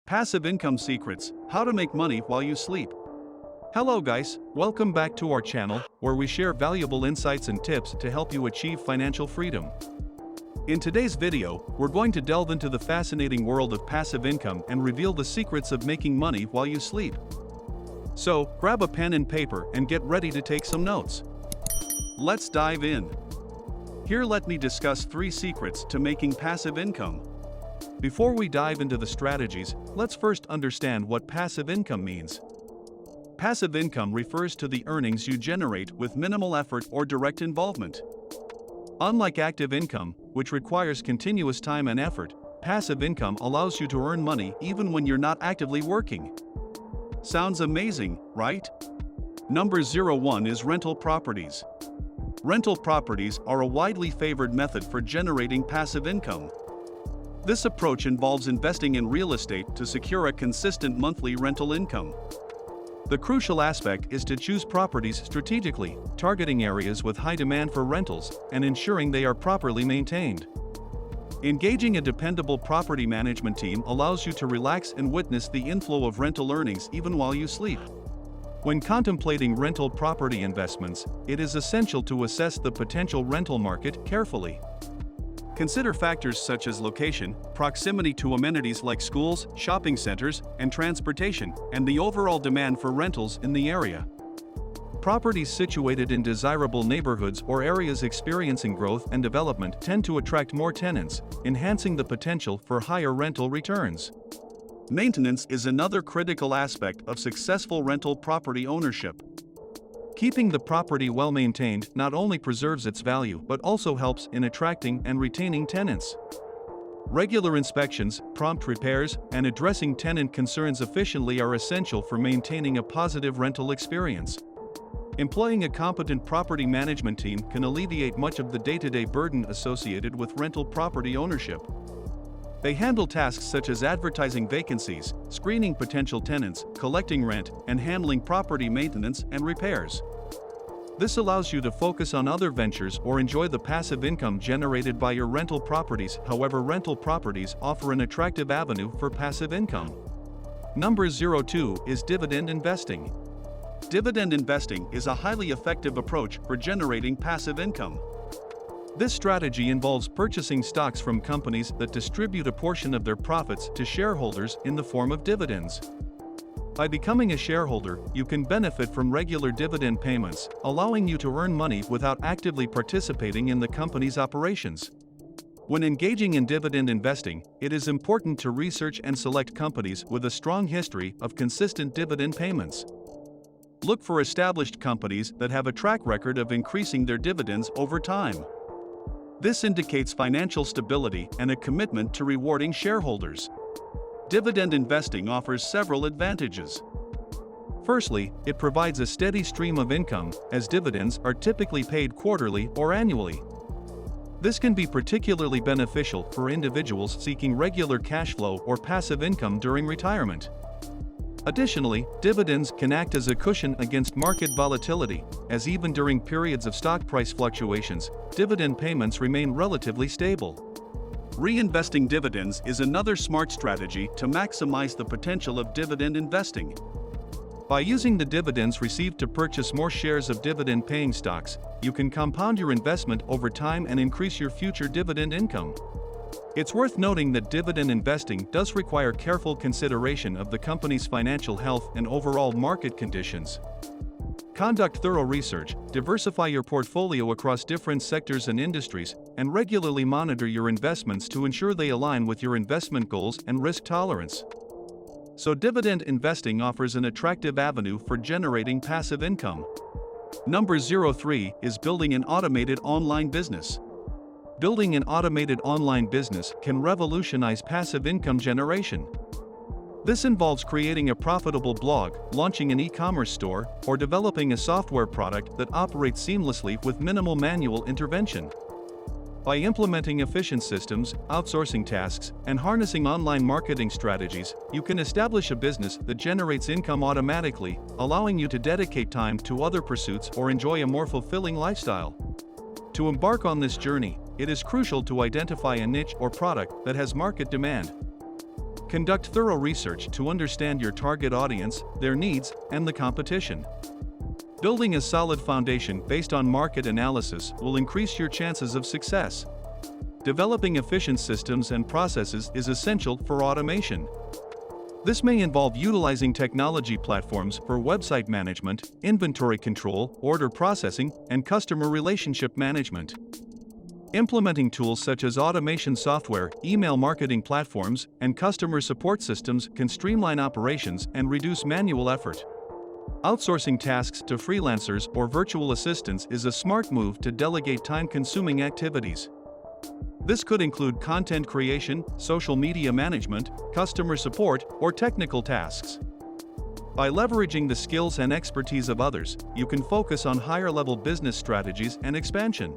Passive Income Secrets: How to Make Money While You Sleep. Hello guys, welcome back to our channel, where we share valuable insights and tips to help you achieve financial freedom. In today's video, we're going to delve into the fascinating world of passive income and reveal the secrets of making money while you sleep. So, grab a pen and paper and get ready to take some notes. Let's dive in. Here let me discuss 3 secrets to making passive income. Before we dive into the strategies, let's first understand what passive income means. Passive income refers to the earnings you generate with minimal effort or direct involvement. Unlike active income, which requires continuous time and effort, passive income allows you to earn money even when you're not actively working. Sounds amazing, right? Number 01 is rental properties. Rental properties are a widely favored method for generating passive income. This approach involves investing in real estate to secure a consistent monthly rental income. The crucial aspect is to choose properties strategically, targeting areas with high demand for rentals, and ensuring they are properly maintained. Engaging a dependable property management team allows you to relax and witness the inflow of rental earnings even while you sleep. When contemplating rental property investments, it is essential to assess the potential rental market carefully. Consider factors such as location, proximity to amenities like schools, shopping centers, and transportation, and the overall demand for rentals in the area. Properties situated in desirable neighborhoods or areas experiencing growth and development tend to attract more tenants, enhancing the potential for higher rental returns. Maintenance is another critical aspect of successful rental property ownership. Keeping the property well maintained not only preserves its value but also helps in attracting and retaining tenants. Regular inspections, prompt repairs, and addressing tenant concerns efficiently are essential for maintaining a positive rental experience. Employing a competent property management team can alleviate much of the day-to-day burden associated with rental property ownership. They handle tasks such as advertising vacancies, screening potential tenants, collecting rent, and handling property maintenance and repairs. This allows you to focus on other ventures or enjoy the passive income generated by your rental properties. However, rental properties offer an attractive avenue for passive income. Number 02 is dividend investing. Dividend investing is a highly effective approach for generating passive income. This strategy involves purchasing stocks from companies that distribute a portion of their profits to shareholders in the form of dividends. By becoming a shareholder, you can benefit from regular dividend payments, allowing you to earn money without actively participating in the company's operations. When engaging in dividend investing, it is important to research and select companies with a strong history of consistent dividend payments. Look for established companies that have a track record of increasing their dividends over time. This indicates financial stability and a commitment to rewarding shareholders. Dividend investing offers several advantages. Firstly, it provides a steady stream of income, as dividends are typically paid quarterly or annually. This can be particularly beneficial for individuals seeking regular cash flow or passive income during retirement. Additionally, dividends can act as a cushion against market volatility, as even during periods of stock price fluctuations, dividend payments remain relatively stable. Reinvesting dividends is another smart strategy to maximize the potential of dividend investing. By using the dividends received to purchase more shares of dividend-paying stocks, you can compound your investment over time and increase your future dividend income. It's worth noting that dividend investing does require careful consideration of the company's financial health and overall market conditions. Conduct thorough research, diversify your portfolio across different sectors and industries, and regularly monitor your investments to ensure they align with your investment goals and risk tolerance. So dividend investing offers an attractive avenue for generating passive income. Number 03 is building an automated online business. Building an automated online business can revolutionize passive income generation. This involves creating a profitable blog, launching an e-commerce store, or developing a software product that operates seamlessly with minimal manual intervention. By implementing efficient systems, outsourcing tasks, and harnessing online marketing strategies, you can establish a business that generates income automatically, allowing you to dedicate time to other pursuits or enjoy a more fulfilling lifestyle. To embark on this journey, it is crucial to identify a niche or product that has market demand. Conduct thorough research to understand your target audience, their needs, and the competition. Building a solid foundation based on market analysis will increase your chances of success. Developing efficient systems and processes is essential for automation. This may involve utilizing technology platforms for website management, inventory control, order processing, and customer relationship management. Implementing tools such as automation software, email marketing platforms, and customer support systems can streamline operations and reduce manual effort. Outsourcing tasks to freelancers or virtual assistants is a smart move to delegate time-consuming activities. This could include content creation, social media management, customer support, or technical tasks. By leveraging the skills and expertise of others, you can focus on higher-level business strategies and expansion.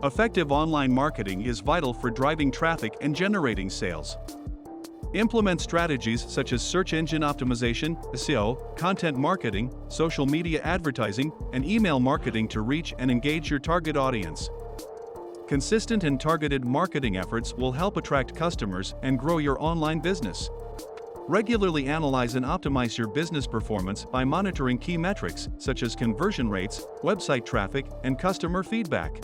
Effective online marketing is vital for driving traffic and generating sales. Implement strategies such as search engine optimization, SEO, content marketing, social media advertising, and email marketing to reach and engage your target audience. Consistent and targeted marketing efforts will help attract customers and grow your online business. Regularly analyze and optimize your business performance by monitoring key metrics such as conversion rates, website traffic, and customer feedback.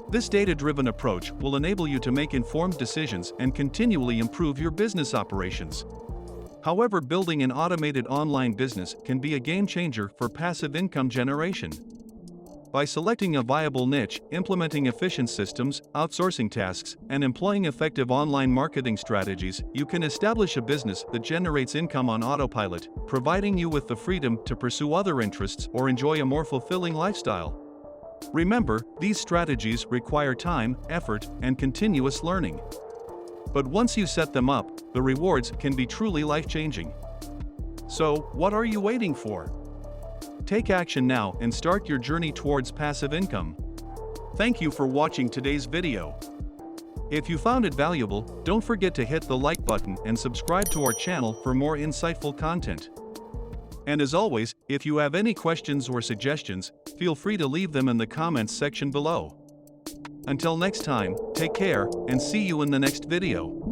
This data-driven approach will enable you to make informed decisions and continually improve your business operations. However, building an automated online business can be a game changer for passive income generation. By selecting a viable niche, implementing efficient systems, outsourcing tasks, and employing effective online marketing strategies, you can establish a business that generates income on autopilot, providing you with the freedom to pursue other interests or enjoy a more fulfilling lifestyle. Remember, these strategies require time, effort, and continuous learning. But once you set them up, the rewards can be truly life-changing. So, what are you waiting for? Take action now and start your journey towards passive income. Thank you for watching today's video. If you found it valuable, don't forget to hit the like button and subscribe to our channel for more insightful content. And as always, if you have any questions or suggestions, feel free to leave them in the comments section below. Until next time, take care, and see you in the next video.